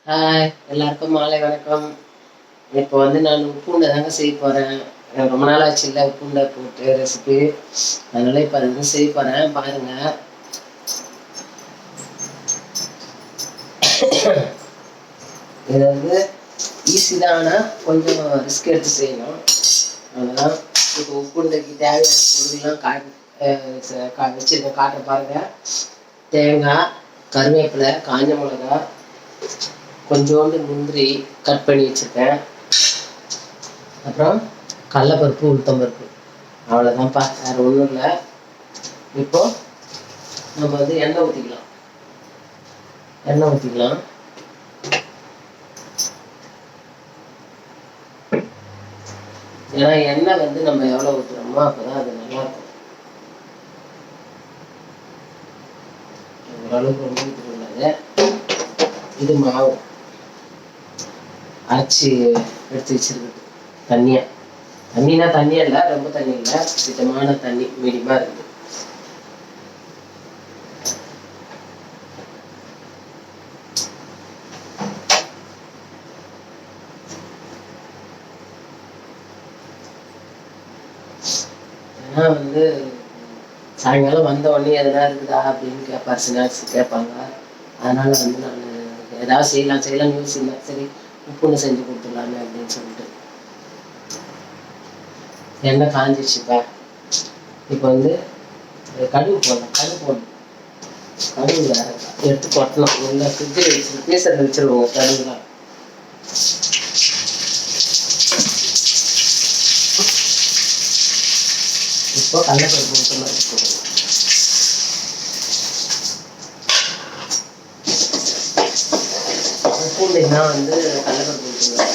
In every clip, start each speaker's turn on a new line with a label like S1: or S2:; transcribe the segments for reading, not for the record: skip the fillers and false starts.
S1: Hi எல்லாருக்கும் மாலை வணக்கம். இப்போ வந்து நான் உப்புண்டை தாங்க செய்ய போகிறேன். ரொம்ப நாள் ஆச்சு இல்லை உப்புண்டை போட்டு ரெசிபி. அதனால இப்போ அது வந்து செய்ய போகிறேன் பாருங்க. இது வந்து ஈஸி தான், ஆனால் கொஞ்சம் ரிஸ்க் எடுத்து செய்யணும். அதனால் இப்போ உப்புண்டைக்கு தேவையான பொருள்லாம் வச்சுருக்கேன், காட்டுற பாருங்க. தேங்காய், கருவேப்பிலை, காஞ்ச மிளகா, கொஞ்சோண்டு முந்திரி கட் பண்ணி வச்சுருக்கேன். அப்புறம் கடலப்பருப்பு, உளுத்தம்பருப்பு, அவ்வளோதான்ப்பா, வேறு ஒன்றும் இல்லை. இப்போது நம்ம வந்து எண்ணெய் ஊற்றிக்கலாம். ஏன்னா எண்ணெய் வந்து நம்ம எவ்வளோ ஊற்றுறோமோ அப்போ தான் அது நல்லாயிருக்கும். ஓரளவுக்கு ரொம்ப ஊற்றிக்கூடாது. இது மாவு அரைச்சி எடுத்து வச்சிருக்கு. தண்ணினா தண்ணியாக இல்லை, ரொம்ப தண்ணி இல்லை, சுத்தமான தண்ணி மீடியமாக இருக்குது. ஏன்னா வந்து சாயங்காலம் வந்த உடனே எதனா இருக்குதா அப்படின்னு கேட்பார், ஸ்நாக்ஸ் கேட்பாங்க. அதனால் வந்து நான் ஏதாவது செய்யலாம் யோசிச்சேன். சரி உப்புன்னு செஞ்சு கொடுத்துடலாமே அப்படின்னு சொல்லிட்டு. எண்ணெய் காஞ்சிடுச்சுப்பா. இப்போ வந்து கடுகு போடணும். கடுகு வேற எடுத்து கொட்டணும். நல்லா ஃப்ரிட்ஜில் ஃப்ரீசரில் வச்சுருவோம் கடுகுலாம். இப்போ கடலைப்பருப்பு ஊற்றணும். பூண்டைனா வந்து கடலைப்பருப்பு ஊற்றணும்.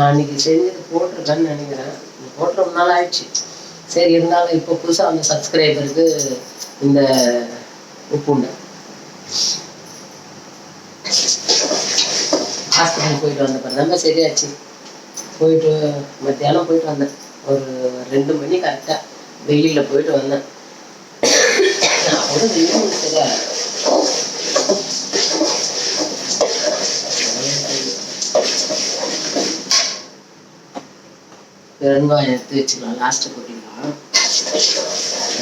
S1: அன்றைக்கி செஞ்சது போட்டிருக்கேன்னு நினைக்கிறேன். போட்டு ரொம்ப நாள் ஆயிடுச்சு. சரி இருந்தாலும் இப்போ புதுசாக அந்த சப்ஸ்கிரைபருக்கு இந்த உப்புண்டை. ஹாஸ்பிட்டல் போயிட்டு வந்த பிறகு ரொம்ப சரியாச்சு. போயிட்டு மத்தியானம் போயிட்டு வந்தேன். ஒரு 2 மணி கரெக்டாக வெயிலில் போயிட்டு வந்தேன். அப்போ வெயில் சரியா பெருங்காயம் எடுத்து வச்சுக்கலாம், லாஸ்ட்டு கொட்டிக்கலாம்.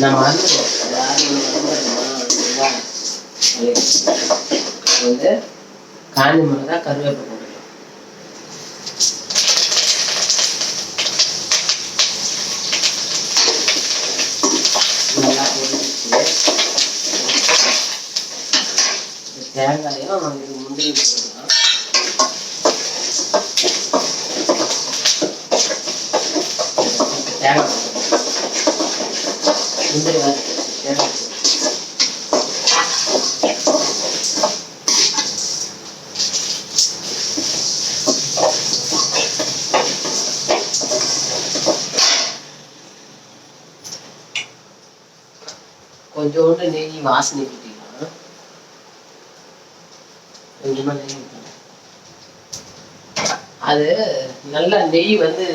S1: நான் மறந்துடுவோம், வந்து காஞ்சி மிளகா, கருவேப்பிலை போட்டுக்கலாம். நல்லா போட்டுச்சு. தேங்காயும் இது முந்திரி போட்டுக்கலாம். தேங்காய் முந்திரி தேங்காய் கொஞ்சோண்டு நெய் வாசனை ஊற்றிக்கலாம். கொஞ்சமாக நெய் ஊற்றலாம். அது நல்லா நெய் வந்து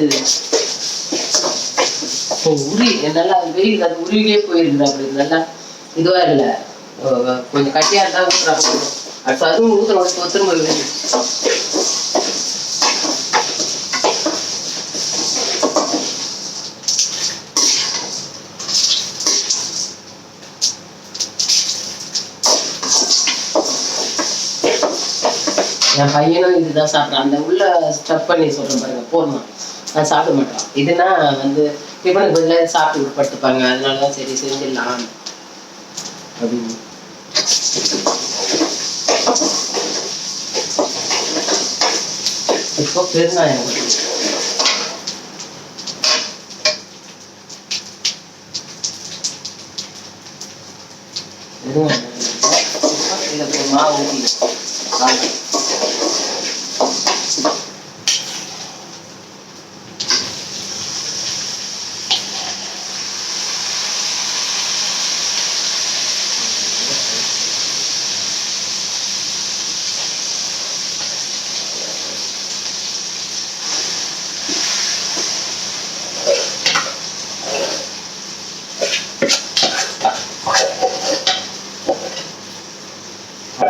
S1: நல்லா வெயில் அது உருவிலே போயிருக்குது. அப்படி நல்லா இதுவாக இல்லை, கொஞ்சம் கட்டியாக இருந்தால் ஊற்றுறாங்க. அடுத்து அதுவும் ஊற்றுறோம் ஒத்துருமை. என் பையனும் இதுதான் சாப்பிட்றான். அந்த உள்ள ஸ்டப் பண்ணி சொல்கிறேன் பாருங்க, போடணும். நான் சாப்பிட மாட்டான். இதுனா வந்து டிஃபனுக்கு பதிலாக சாப்பிட்டு படுத்துப்பாங்க. அதனால தான் சரி செஞ்சிடலாம் அப்படின்னு. இப்போ பெருங்காயம் மாவு ஊற்றி உப்பு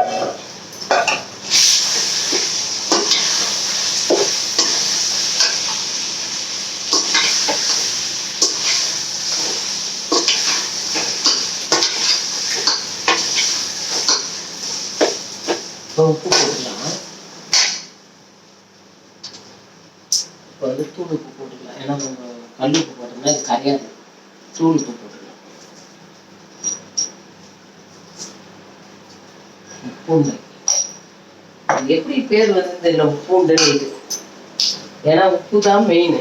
S1: போட்டுக்கலாம். இப்போ வந்து தூள் உப்பு போட்டுக்கலாம். ஏன்னா நம்ம கல் உப்பு போட்டோம்னா இது கரையாது. தூள் உப்பு போட்டுக்கலாம். பூண்டு எப்படி பேர் வந்து இல்லை பூண்டு இது, ஏன்னா உப்பு தான் மெயின்.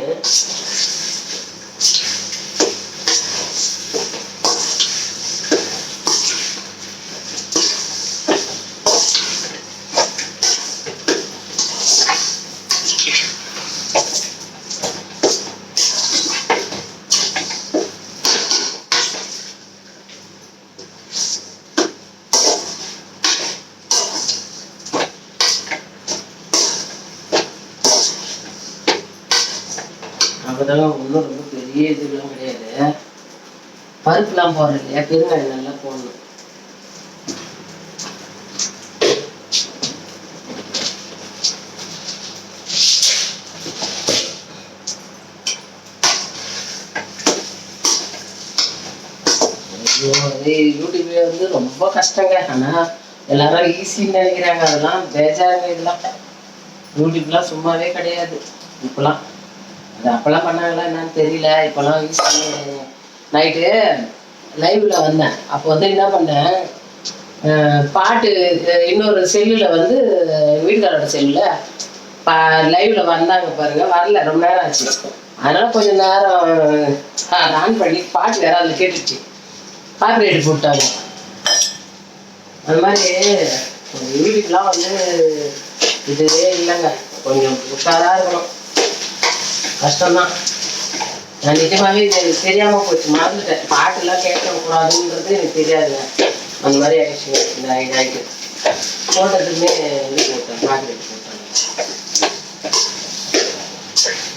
S1: அதெல்லாம் ஒன்றும் ரொம்ப பெரிய இதுலாம் கிடையாது. பருப்புலாம் போடுறது இல்லையா, பெருங்காயம் நல்லா போடணும். யூடியூப்ல வந்து ரொம்ப கஷ்டங்க. ஆனா எல்லாரும் ஈஸின்னு நினைக்கிறாங்க. அதெல்லாம் பேஜாருங்க. இதெல்லாம் யூடியூப்லாம் சும்மாவே கிடையாது இப்பெல்லாம். அது அப்பெல்லாம் பண்ணாங்களா என்னன்னு தெரியல. இப்பெல்லாம் ஈஸி. நைட்டு லைவ்ல வந்தேன். அப்போ வந்து என்ன பண்ணேன், பாட்டு இன்னொரு செல்லுல வந்து வீட்டுக்காரோட செல்லுல லைவ்ல வந்தாங்க பாருங்க. வரல, ரொம்ப நேரம் ஆச்சு. அதனால கொஞ்சம் நேரம் ஆன் பண்ணி பாட்டு வேற அதில் கேட்டுச்சு. காப்பிரைட் போட்டாங்க. அது மாதிரி யூடியூப்லாம் வந்து இதுவே இல்லைங்க. கொஞ்சம் உஷாராக இருக்கணும். கஷ்டம்தான். நான் நிஜமாவே இது தெரியாமல் போச்சு, மறந்துட்டேன். பாட்டுலாம் கேட்கக்கூடாதுன்றது எனக்கு தெரியாதுங்க. அந்த மாதிரி ஆயிடுச்சு. இந்த இதாகிட்டு போட்டதுமே இது போட்டேன், காப்பிரைட் போட்டாங்க.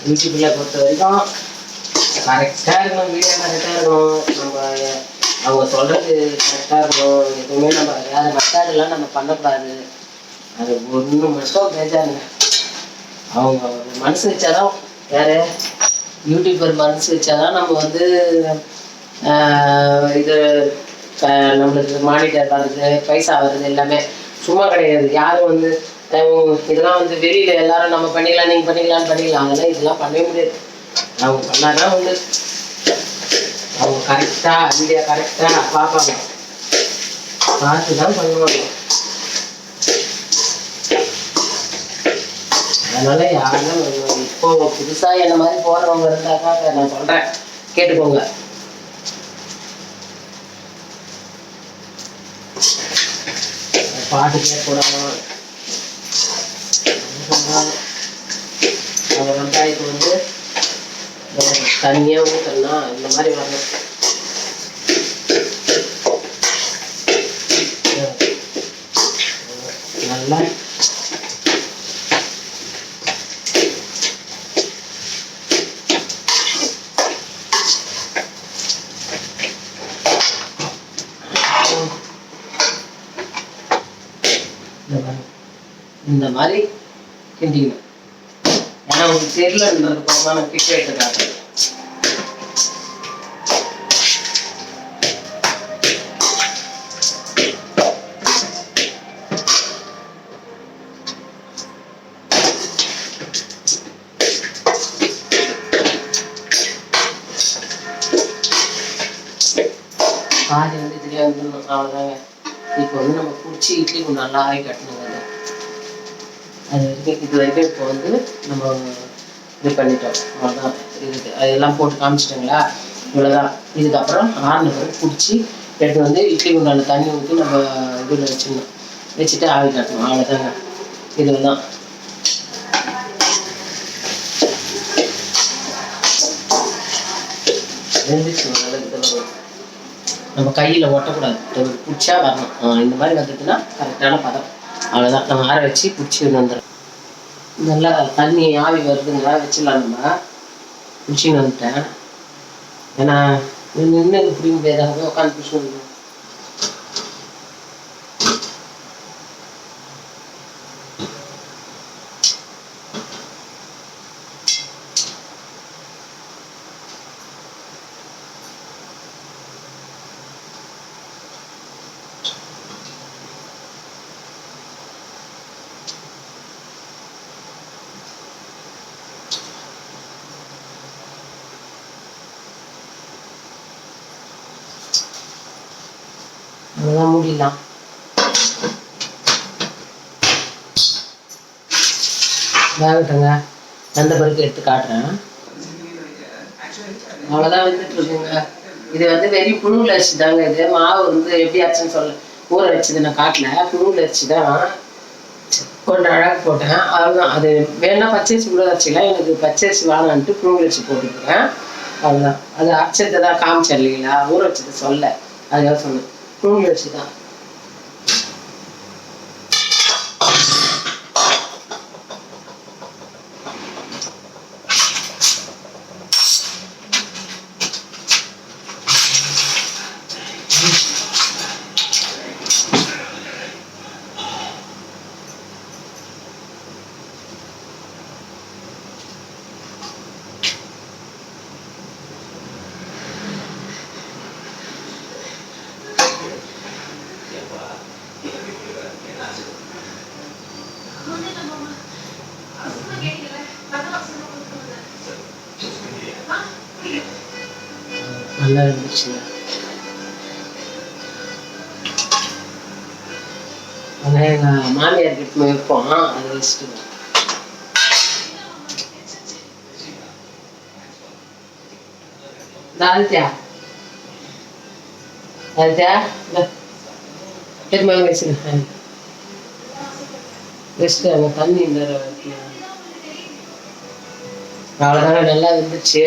S1: யூடியூப்ல பொறுத்த வரைக்கும் கரெக்டாக இருக்கணும். வீடியோ கரெக்டாக இருக்கணும். நம்ம அவங்க சொல்றது கரெக்டாக இருக்கணும். எதுவுமே நம்ம வேறு மெத்தடெல்லாம் நம்ம பண்ணக்கூடாது. அது ஒன்று மட்டும் பேஜாருங்க. அவங்க மனசு வச்சாதான், வேற யூடியூபர் மனசு வச்சாதான் நம்ம வந்து இது நம்மளுக்கு மானிட்டர் வருது, பைசா வருது. எல்லாமே சும்மா கிடையாது. யாரும் வந்து இதெல்லாம் வந்து வெளியில எல்லாரும் நம்ம பண்ணிக்கலாம், நீங்க பண்ணிக்கலாம். அதெல்லாம் இதெல்லாம் பண்ணவே முடியாது. அவங்க பண்ணாதான் வந்து அவங்க கரெக்டா வீடியோ கரெக்டா பார்ப்பாங்க. பார்த்து தான் பண்ணுவாங்க. அதனால யாரும் இப்போ புதுசா என்ன மாதிரி போறவங்க இருந்தாக்கா நான் சொல்றேன், கேட்டுக்கோங்க. பாட்டு கேட்கக்கூடாது. வெங்காயத்தை வந்து தண்ணியா ஊற்றணும்னா இந்த மாதிரி வரணும். நல்லா இந்த மாதிரி கிண்டிக்கணும். ஏன்னா உங்களுக்கு தெரியலன்றது போக நான் கிட்ட எடுத்துக்காட்டேன். பாதி வந்து இதுலேயே வந்துடணும். அவ்வளோதாங்க. இப்போ வந்து நம்ம பிடிச்சி இட்லி கொஞ்சம் நல்லா ஆகி கட்டணுங்க. அது வரைக்கும் இது வரைக்கும் இப்போ வந்து நம்ம இது பண்ணிட்டோம். அவ்வளோதான். இதுக்கு அதெல்லாம் போட்டு காமிச்சிட்டோங்களா, இவ்வளோதான். இதுக்கப்புறம் ஆறுன பிறகு பிடிச்சி எடுத்து வந்து இட்லி குண்டான தண்ணி ஊற்றி நம்ம இதில் வச்சிடணும். வச்சுட்டு ஆவி காட்டணும். அவ்வளோதாங்க. இதுதான் நம்ம கையில் ஒட்டக்கூடாது. பிடிச்சா வரணும். இந்த மாதிரி வந்ததுன்னா கரெக்டான பதம். அவ்வளோதான். நம்ம ஆற வச்சு பிடிச்சி வந்துடும். நல்லா தண்ணி ஆவி வருதுங்களா, வச்சிடலாம். நம்ம பிடிச்சின்னு வந்துட்டேன். ஏன்னா நின்று பிடிங்க, பேராக உட்காந்து பிடிச்சி வந்துடும். அதெல்லாம் மூடிடலாம். வேகட்டுங்க. அந்த பிறகு எடுத்து காட்டுறேன். அவ்வளோதான் வந்துட்டு இருக்குங்க. இது வந்து வெறும் புழுங்கல் அரிசி தாங்க. இது மாவு வந்து எப்படி ஆச்சுன்னு சொல்ல ஊற வச்சது நான் காட்டல. புழுங்கல் அரிசி தான் கொஞ்சம் அழகு போட்டேன். அவ்வளோதான். அது வேணா பச்சரிசி கூட வச்சுக்கலாம். எனக்கு பச்சரிசி வாங்கலான்ட்டு புழுங்கல் அரிசி போட்டுக்கிறேன். அவ்வளோதான். அது அரைச்சதை தான் காமிச்சேன் இல்லைங்களா, ஊற வச்சது சொல்ல, அதுக்காக சொன்னேன். புழுங்கல் அரிசி தான். நல்லா இருந்துச்சுங்க. அதான் எங்கள் மாமியார் கிட்ட வைப்போம், அதை வச்சுட்டு ஆதித்யா ஆதித்யா திரும்ப வச்சுருங்க. வச்சுட்டு அங்கே தண்ணி இந்த அவ்வளோதாங்க. நல்லா இருந்துச்சு.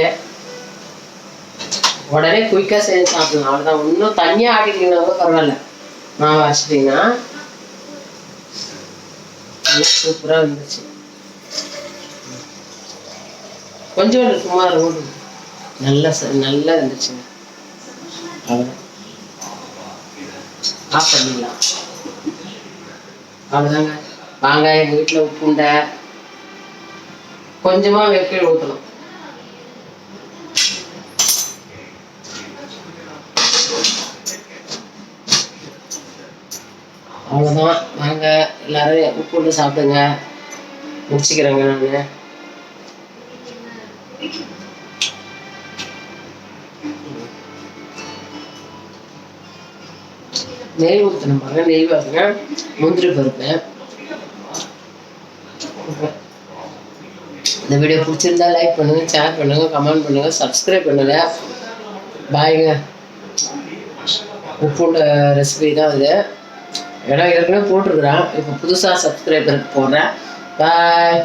S1: உடனே குயிக்காக செஞ்சு சாப்பிடலாம். அவ்வளோதான். இன்னும் தண்ணியாக ஆட்டிட்டீங்கன்னா கூட பரவாயில்ல. மாவு அரைச்சிட்டிங்கன்னா சூப்பராக இருந்துச்சு. கொஞ்சோண்டு சும்மா இருக்கும். நல்லா இருந்துச்சுங்க. அவ்வளோதான். ஆஃப் பண்ணிடலாம். அவ்வளோதாங்க. வாங்க, எங்கள் வீட்டில் உப்புண்டை கொஞ்சமாக வெக்கையில் ஊற்றணும். அவ்வளோதான். வாங்க எல்லாரும் உப்புண்டு சாப்பிடுங்க. முடிச்சுக்கிறேங்க நான். நெய் ஊற்றணும் பாருங்க. நெய் பாருங்க. முந்திரி பருப்பு. இந்த வீடியோ பிடிச்சிருந்தா லைக் பண்ணுங்க, ஷேர் பண்ணுங்க, கமெண்ட் பண்ணுங்க, சப்ஸ்கிரைப் பண்ணுங்க. பாய்ங்க. உப்புண்ட ரெசிபி தான் இது. ஏன்னா ஏற்கனவே போட்டிருக்கிறேன். இப்போ புதுசாக சப்ஸ்கிரைபருக்கு போடுறேன். பாய்.